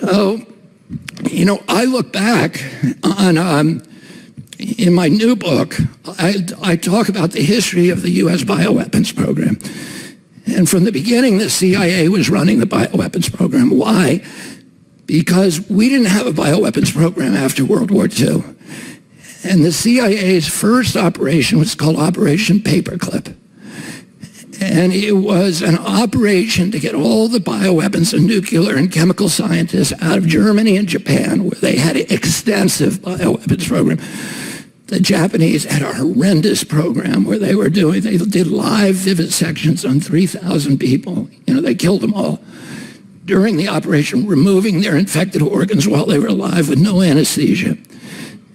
So, I look back on, in my new book, I talk about the history of the U.S. bioweapons program. And from the beginning, the CIA was running the bioweapons program. Why? Because we didn't have a bioweapons program after World War II. And the CIA's first operation was called Operation Paperclip. And it was an operation to get all the bioweapons and nuclear and chemical scientists out of Germany and Japan, where they had an extensive bioweapons program. The Japanese had a horrendous program where they did live vivisections on 3,000 people. They killed them all during the operation, removing their infected organs while they were alive with no anesthesia.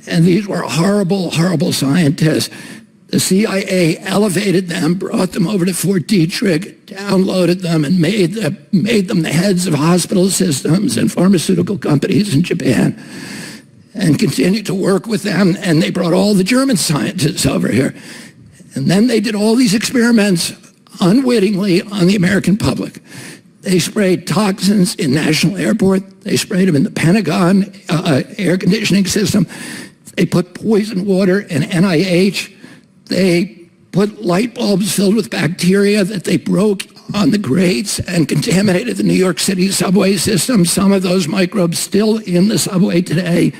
And these were horrible, horrible scientists. The CIA elevated them, brought them over to Fort Detrick, downloaded them, and made them the heads of hospital systems and pharmaceutical companies in Japan, and continued to work with them. And they brought all the German scientists over here. And then they did all these experiments unwittingly on the American public. They sprayed toxins in National Airport. They sprayed them in the Pentagon air conditioning system. They put poison water in NIH. They put light bulbs filled with bacteria that they broke on the grates and contaminated the New York City subway system. Some of those microbes still in the subway today.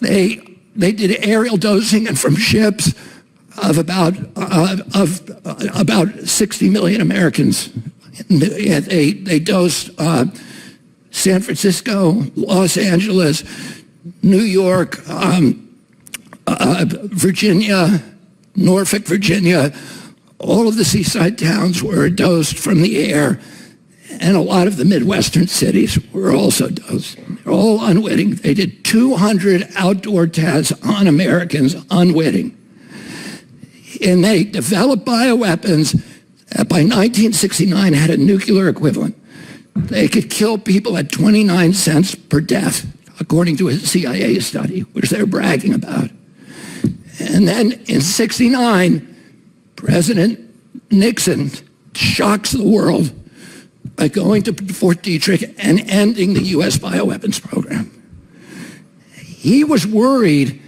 They did aerial dosing and from ships of about 60 million Americans. They dosed San Francisco, Los Angeles, New York, Virginia, Norfolk, Virginia. All of the seaside towns were dosed from the air, and a lot of the Midwestern cities were also dosed. They're all unwitting. They did 200 outdoor tests on Americans, unwitting. And they developed bioweapons that by 1969 had a nuclear equivalent. They could kill people at 29 cents per death, according to a CIA study, which they're bragging about. And then in 69, President Nixon shocks the world by going to Fort Detrick and ending the U.S. bioweapons program. He was worried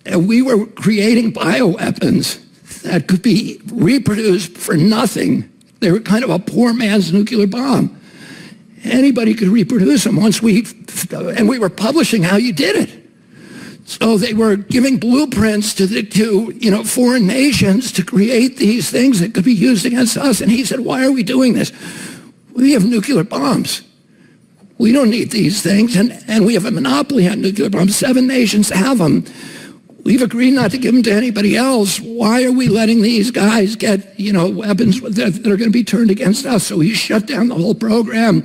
that we were creating bioweapons that could be reproduced for nothing. They were kind of a poor man's nuclear bomb. Anybody could reproduce them and we were publishing how you did it. So they were giving blueprints to foreign nations to create these things that could be used against us. And he said, why are we doing this? We have nuclear bombs. We don't need these things. And we have a monopoly on nuclear bombs. 7 nations have them. We've agreed not to give them to anybody else. Why are we letting these guys get, weapons that are going to be turned against us? So he shut down the whole program.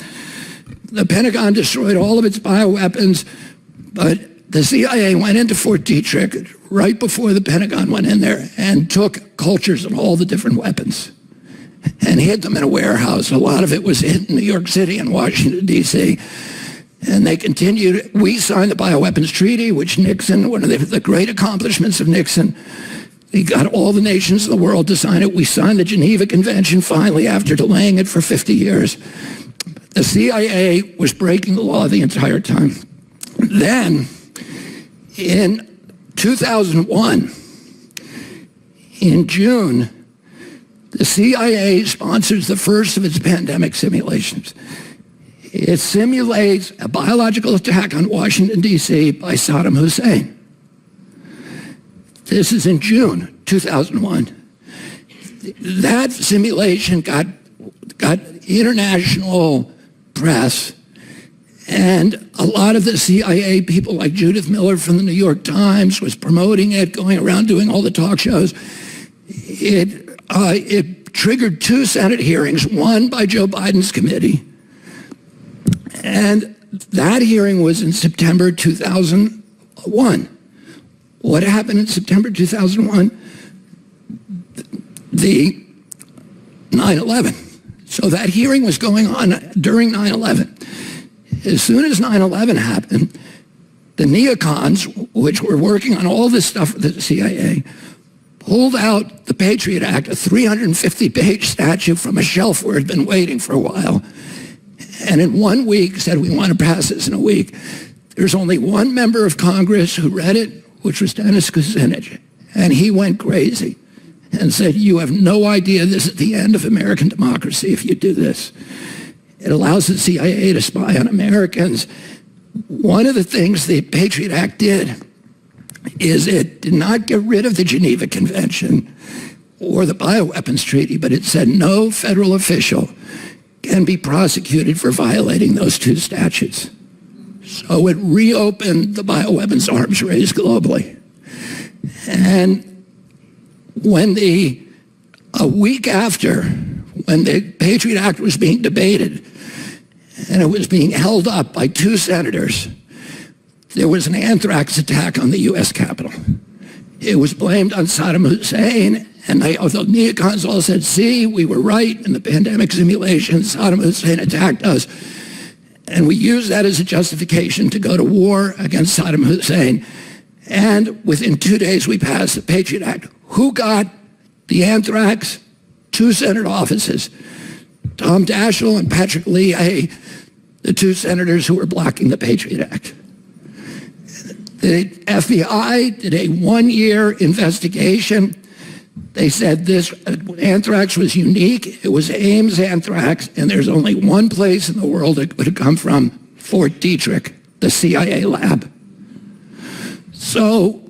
The Pentagon destroyed all of its bioweapons, but the CIA went into Fort Detrick right before the Pentagon went in there and took cultures of all the different weapons and hid them in a warehouse. A lot of it was hid in New York City and Washington, D.C., and they continued. We signed the Bioweapons Treaty, which Nixon, one of the great accomplishments of Nixon, he got all the nations of the world to sign it. We signed the Geneva Convention finally after delaying it for 50 years. The CIA was breaking the law the entire time. Then, in 2001, in June, the CIA sponsors the first of its pandemic simulations. It simulates a biological attack on Washington, D.C. by Saddam Hussein. This is in June 2001. That simulation got international press, and a lot of the CIA people like Judith Miller from the New York Times was promoting it, going around doing all the talk shows. It triggered 2 Senate hearings, one by Joe Biden's committee, and that hearing was in September 2001. What happened in September 2001? The 9/11. So that hearing was going on during 9/11. As soon as 9/11 happened, the neocons, which were working on all this stuff with the CIA, pulled out the Patriot Act, a 350-page statute from a shelf where it had been waiting for a while, and in 1 week said, we want to pass this in a week. There's only one member of Congress who read it, which was Dennis Kucinich, and he went crazy and said, you have no idea this is the end of American democracy if you do this. It allows the CIA to spy on Americans. One of the things the Patriot Act did is it did not get rid of the Geneva Convention or the Bioweapons Treaty, but it said no federal official can be prosecuted for violating those two statutes. So it reopened the bioweapons arms race globally. And a week after, when the Patriot Act was being debated, and it was being held up by 2 senators, there was an anthrax attack on the U.S. Capitol. It was blamed on Saddam Hussein, and the neocons all said, see, we were right in the pandemic simulation, Saddam Hussein attacked us. And we used that as a justification to go to war against Saddam Hussein. And within 2 days, we passed the Patriot Act. Who got the anthrax? 2 Senate offices. Tom Daschle and Patrick Leahy, the 2 senators who were blocking the Patriot Act. The FBI did a 1-year investigation. They said this anthrax was unique. It was Ames anthrax, and there's only one place in the world it could have come from, Fort Detrick, the CIA lab. So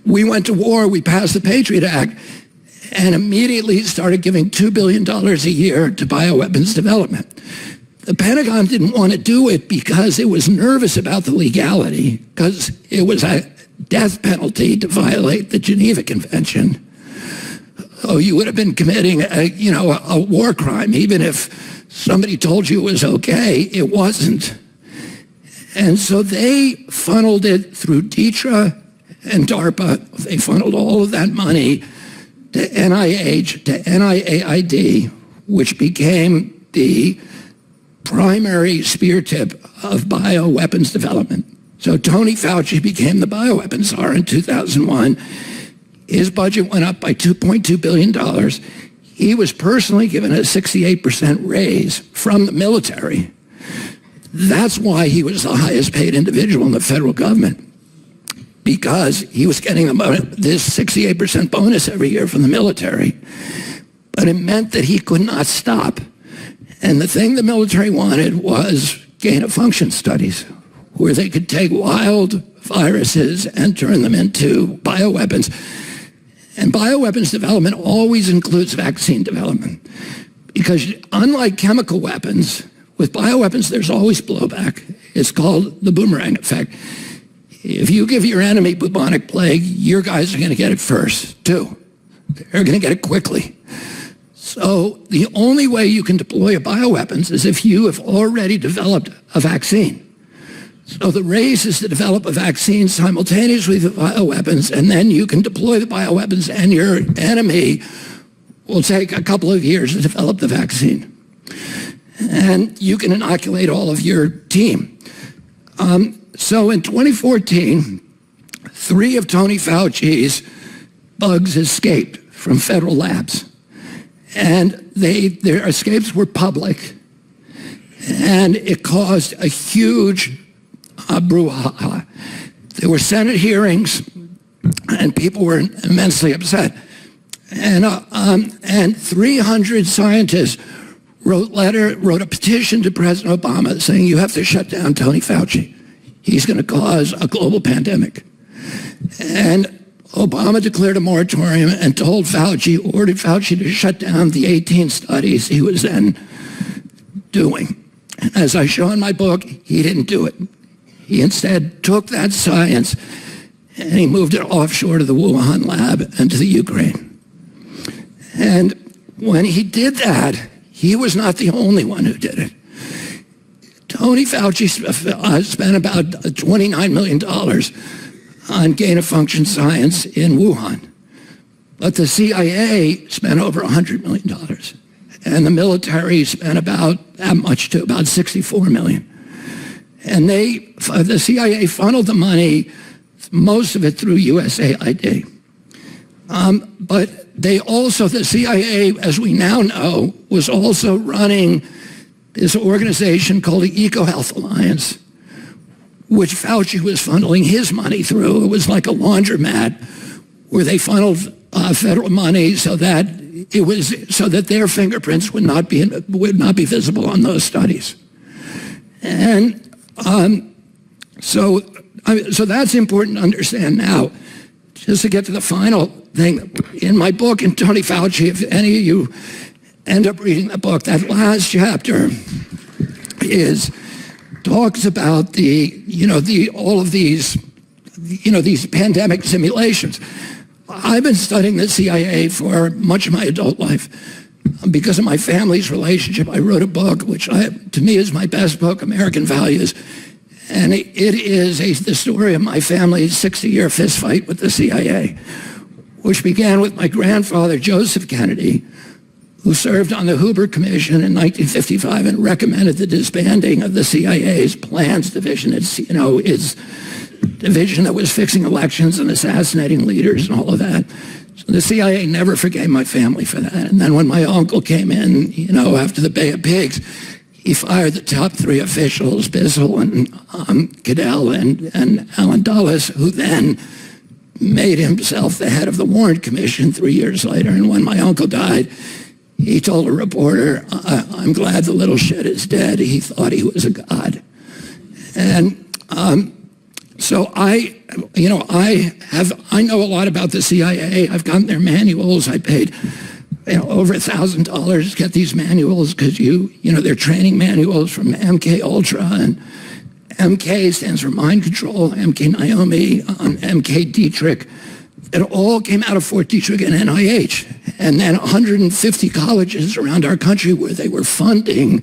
we went to war, we passed the Patriot Act, and immediately started giving $2 billion a year to bioweapons development. The Pentagon didn't want to do it because it was nervous about the legality, because it was a death penalty to violate the Geneva Convention. Oh, you would have been committing a war crime, even if somebody told you it was okay. It wasn't. And so they funneled it through DTRA and DARPA. They funneled all of that money to NIH, to NIAID, which became the primary spear tip of bioweapons development. So Tony Fauci became the bioweapons czar in 2001. His budget went up by $2.2 billion. He was personally given a 68% raise from the military. That's why he was the highest paid individual in the federal government, because he was getting this 68% bonus every year from the military. But it meant that he could not stop. And the thing the military wanted was gain-of-function studies, where they could take wild viruses and turn them into bioweapons. And bioweapons development always includes vaccine development, because unlike chemical weapons, with bioweapons, there's always blowback. It's called the boomerang effect. If you give your enemy bubonic plague, your guys are going to get it first, too. They're going to get it quickly. So the only way you can deploy a bioweapons is if you have already developed a vaccine. So the race is to develop a vaccine simultaneously with bioweapons, and then you can deploy the bioweapons, and your enemy will take a couple of years to develop the vaccine. And you can inoculate all of your team. So in 2014, 3 of Tony Fauci's bugs escaped from federal labs. And their escapes were public. And it caused a huge brouhaha. There were Senate hearings, and people were immensely upset. And 300 scientists wrote a petition to President Obama saying, you have to shut down Tony Fauci. He's going to cause a global pandemic. And Obama declared a moratorium and ordered Fauci to shut down the 18 studies he was then doing. And as I show in my book, he didn't do it. He instead took that science and he moved it offshore to the Wuhan lab and to the Ukraine. And when he did that, he was not the only one who did it. Tony Fauci spent about $29 million on gain-of-function science in Wuhan. But the CIA spent over $100 million. And the military spent about that much too, about $64 million. And the CIA funneled the money, most of it through USAID. But the CIA, as we now know, was also running this organization called the EcoHealth Alliance, which Fauci was funneling his money through. It was like a laundromat where they funneled federal money so that their fingerprints would not be visible on those studies. And so that's important to understand now. Just to get to the final thing, in my book, and Tony Fauci, if any of you end up reading the book, that last chapter talks about all of these pandemic simulations. I've been studying the CIA for much of my adult life. Because of my family's relationship, I wrote a book, which to me is my best book, American Values. And it is the story of my family's 60-year fistfight with the CIA, which began with my grandfather, Joseph Kennedy, who served on the Hoover Commission in 1955 and recommended the disbanding of the CIA's plans division. Its division that was fixing elections and assassinating leaders and all of that. So the CIA never forgave my family for that. And then when my uncle came in, after the Bay of Pigs, he fired the top three officials, Bissell and Goodell and Alan Dulles, who then made himself the head of the Warren Commission 3 years later. And when my uncle died, he told a reporter, "I'm glad the little shit is dead. He thought he was a god." And so I know a lot about the CIA. I've gotten their manuals. I paid over $1,000 to get these manuals because they're training manuals from MK Ultra, and MK stands for mind control, MK Naomi, MK Dietrich. It all came out of Fort Detrick and NIH, and then 150 colleges around our country where they were funding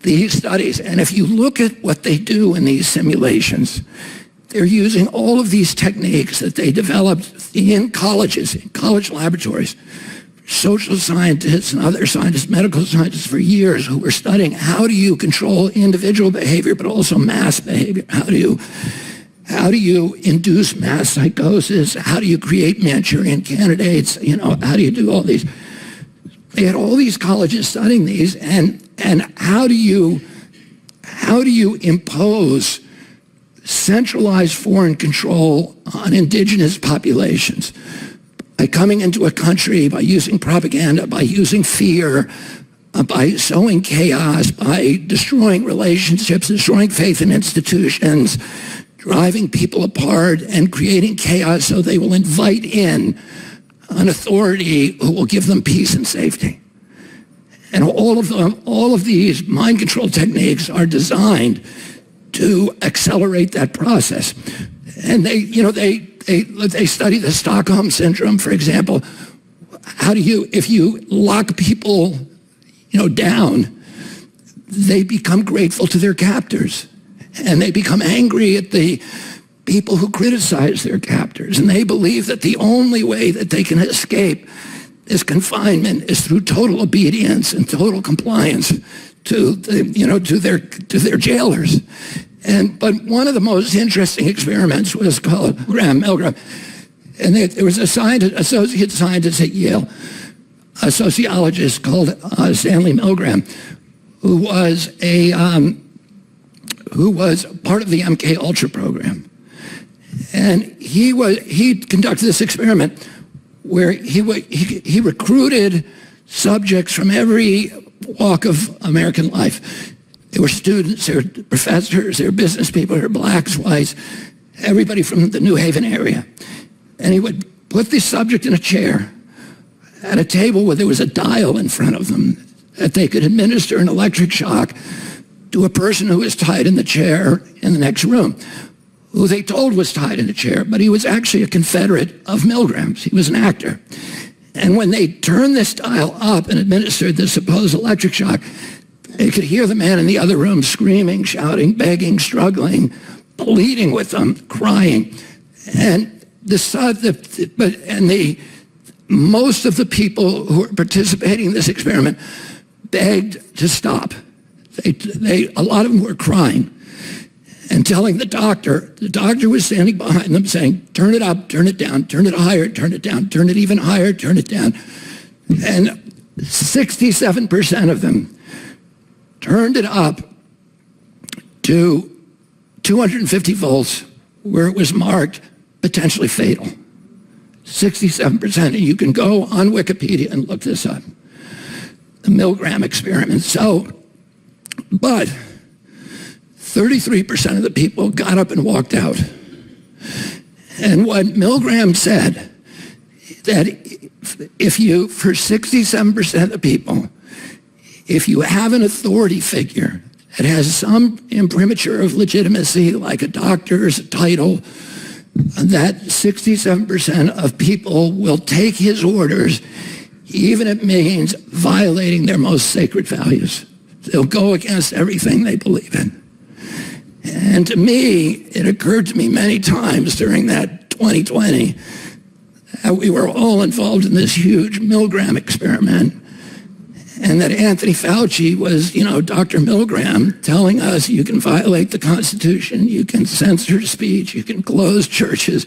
these studies. And if you look at what they do in these simulations, they're using all of these techniques that they developed in colleges, in college laboratories, social scientists and other scientists, medical scientists for years who were studying how do you control individual behavior but also mass behavior? How do you induce mass psychosis? How do you create Manchurian candidates? How do you do all these? They had all these colleges studying these, and how do you impose centralized foreign control on indigenous populations? By coming into a country, by using propaganda, by using fear, by sowing chaos, by destroying relationships, destroying faith in institutions, driving people apart and creating chaos so they will invite in an authority who will give them peace and safety. And all of these mind control techniques are designed to accelerate that process. And they study the Stockholm Syndrome, for example. If you lock people, down, they become grateful to their captors. And they become angry at the people who criticize their captors. And they believe that the only way that they can escape this confinement is through total obedience and total compliance to their jailers. But one of the most interesting experiments was called Milgram. And there was associate scientist at Yale, a sociologist called Stanley Milgram, who was part of the MK Ultra program. And he conducted this experiment where he recruited subjects from every walk of American life. There were students, there were professors, there were business people, there were blacks, whites, everybody from the New Haven area. And he would put the subject in a chair at a table where there was a dial in front of them that they could administer an electric shock to a person who was tied in the chair in the next room, who they told was tied in a chair, but he was actually a Confederate of Milgram's. He was an actor. And when they turned this dial up and administered the supposed electric shock, they could hear the man in the other room screaming, shouting, begging, struggling, pleading with them, crying. And most of the people who were participating in this experiment begged to stop. A lot of them were crying and telling the doctor was standing behind them saying, turn it up, turn it down, turn it higher, turn it down, turn it even higher, turn it down. And 67% of them turned it up to 250 volts where it was marked potentially fatal. 67%, and you can go on Wikipedia and look this up. The Milgram experiment. But 33% of the people got up and walked out. And what Milgram said, that if you, for 67% of the people, if you have an authority figure that has some imprimatur of legitimacy, like a doctor's title, that 67% of people will take his orders, even if it means violating their most sacred values. They'll go against everything they believe in. And to me, it occurred to me many times during that 2020 that we were all involved in this huge Milgram experiment, and that Anthony Fauci was, Dr. Milgram, telling us you can violate the Constitution, you can censor speech, you can close churches,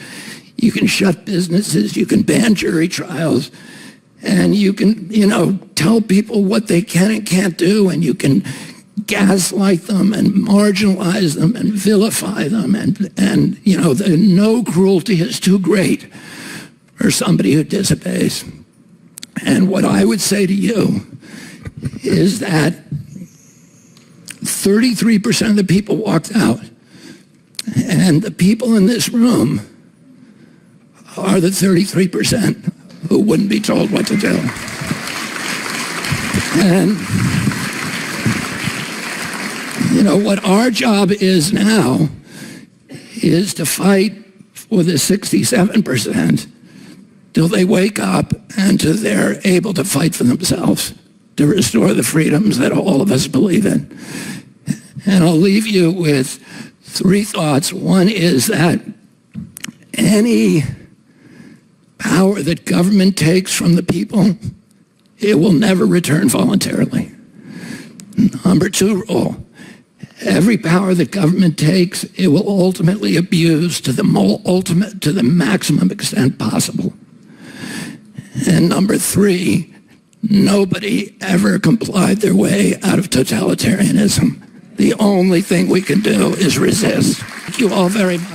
you can shut businesses, you can ban jury trials, and you can, tell people what they can and can't do, and you can gaslight them and marginalize them and vilify them, and the no cruelty is too great for somebody who disobeys. And what I would say to you is that 33% of the people walked out, and the people in this room are the 33% who wouldn't be told what to do. And what our job is now is to fight for the 67% till they wake up and till they're able to fight for themselves, to restore the freedoms that all of us believe in. And I'll leave you with 3 thoughts. One is that any power that government takes from the people, it will never return voluntarily. Number 2 rule, every power that government takes, it will ultimately abuse to the maximum extent possible. And number 3, nobody ever complied their way out of totalitarianism. The only thing we can do is resist. Thank you all very much.